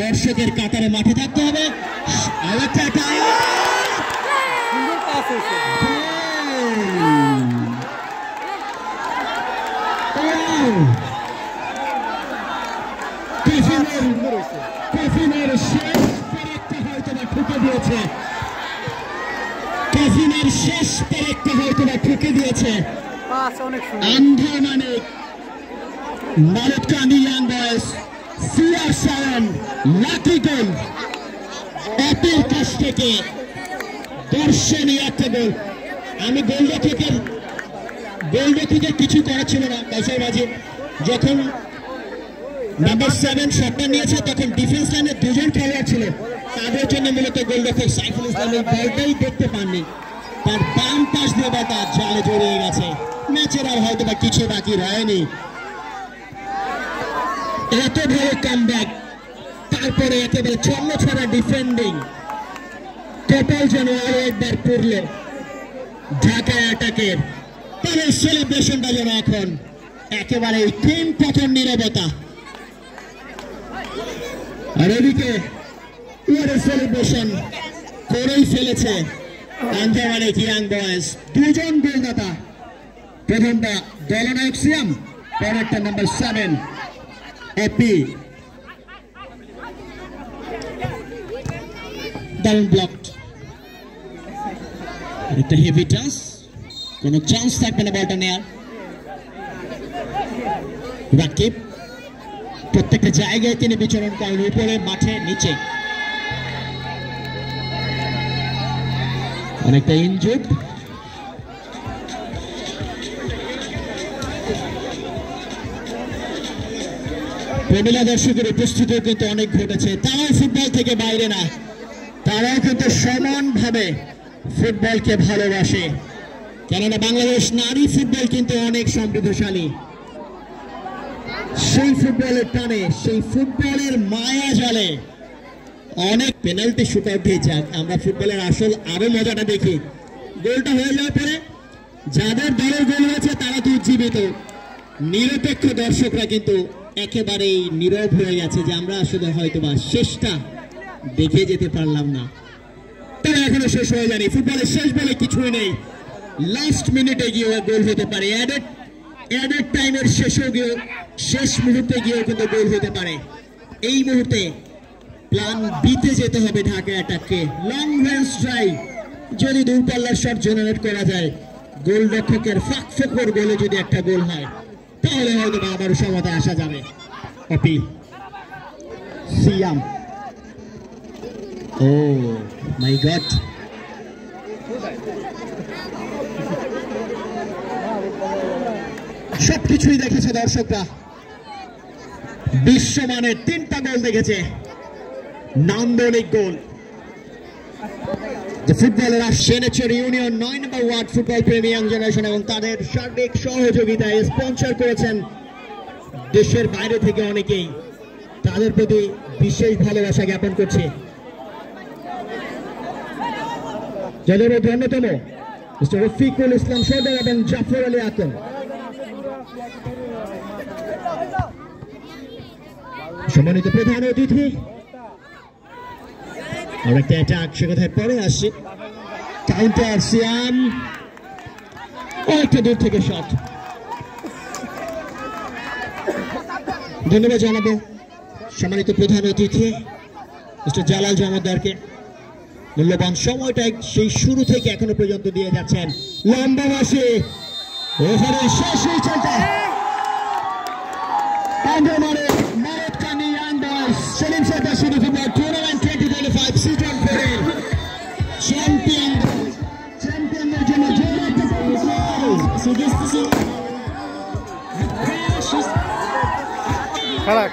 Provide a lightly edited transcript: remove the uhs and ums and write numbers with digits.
দর্শকের কাতারে মাঠে থাকতে হবে। কাফিনের শেষ পেরেকটা হয়তো বা ঠুকে দিয়েছে, কাফিনের শেষ পেরেকটা হয়তো বা ঠুকে দিয়েছে। Andharmanik, Maltakandi young boys, CR7 lucky goal, অপির কাছ থেকে দর্শনীয় একটা গোল। আমি গোলরক্ষকের কিছু করা ছিল না কাউসার মাঝে। যখন নাম্বার 7 শটটা নিয়েছে তখন ডিফেন্স লাইনে দুজন খেলোয়াড় ছিল, তাদের জন্য মূলত গোলরক্ষক সাইফুল ইসলাম এই বলটাই দেখতে পাননি। তার বাম পাশ দিয়ে বা তার জালে জড়িয়ে গেছে। ম্যাচের আর হয়তো বা কিছু বাকি রয়নি। এত ভালো কামব্যাক, তারপরে একেবারে চন্ন ছড়া ডিফেন্ডিং, টোটাল যেন আরো একবার পড়ল ঢাকা অ্যাটাকের। তাহলে সেলিব্রেশনটা যেন এখন একেবারে টিম পতন নীরবতা। আর এদিকে সেলিব্রেশন করেই ফেলেছে আন্ধারমানিক ইয়াং বয়েজ। দুজন গোলদাতা, প্রথমটা দলনায়ক সিয়াম, পরেরটা নাম্বার 7 এপি। দারুণ ব্লক, একটা হেভি টাচ, কোনো চান্স থাকবে না বলটা নেয়ার। রাকিব প্রত্যেকটা জায়গায় তিনি বিচরণ করেন, উপরে, মাঠে, নিচে। অনেকটা ইনজুর্ড, প্রমিলা দর্শকের উপস্থিতিও কিন্তু অনেক ঘটেছে। তারাও ফুটবল থেকে বাইরে না, তারাও কিন্তু সমানভাবে ফুটবলকে ভালোবাসে। কেননা বাংলাদেশ নারী ফুটবল কিন্তু অনেক সমৃদ্ধশালী। সেই ফুটবলের টানে, সেই ফুটবলের মায়া জালে অনেক পেনাল্টি শুট আউট দিয়ে যাক, আমরা ফুটবলের আসল আরো মজাটা দেখি। গোলটা হয়ে যাওয়ার পরে যাদের দলের গোল হয়েছে তারা তো উজ্জীবিত, নিরপেক্ষ দর্শকরা কিন্তু একেবারেই নীরব হয়ে গেছে যে আমরা আসলে হয়তোবা শেষটা দেখে যেতে পারলাম না। তবে এখনো শেষ হয়ে যায়নি, ফুটবলের শেষ বলে কিছুই নেই। লাস্ট মিনিটে গিয়ে গোল হতে পারে, অ্যাডেড টাইমের শেষ মুহূর্তে গিয়েও কিন্তু গোল হতে পারে। এই মুহূর্তে প্ল্যান বিতে যেতে হবে ঢাকা অ্যাটাককে। লং রেঞ্জ ড্রাইভ, যদি দূরপাল্লার শট জেনারেট করা যায়, গোলরক্ষকের ফাঁক ফোকর গোলে যদি একটা গোল হয়, তাহলে হয়তো আবারও সমতায় আসা যাবে। অপি, সিয়াম, ও মাই গড, সবকিছুই দেখেছে দর্শকরা। বিশ্বমানের 3টা গোল দেখেছে, নান্দনিক গোল। ফুটবলের সেনেচর ইউনিয়ন 9 নম্বর ওয়ার্ড ফুটবল প্রেমী ইয়াং জেনারেশন এবং তাদের সার্বিক সহযোগিতায় স্পন্সর করেছেন দেশের বাইরে থেকে অনেকেই। তাদের প্রতি বিশেষ ভালোবাসা জ্ঞাপন করছে। যাদের মধ্যে অন্যতম মিস্টার রফিকুল ইসলাম সর্দার এবং জাফর আলী আকন। সম্মানিত প্রধান অতিথি, আর একটা অ্যাটাক, সে কথায় পরে আসছে। কাউন্টার সিয়াম, অনেকটা দূর থেকে শট। ধন্যবাদ জানাবো সম্মানিত প্রধান অতিথি মিস্টার জালাল জমাদ্দারকে। মূল্যবান সময়টা সেই শুরু থেকে এখনো পর্যন্ত দিয়ে যাচ্ছেন। লম্বা বাসে ওখানে শেষ হয়ে চলতে মালতকান্দি ইয়াং বয়েজ সেলিম সরদার শুরু ফুটবল টুর্নামেন্ট 2025 সিজন 4 চ্যাম্পিয়নদের জন্য খারাপ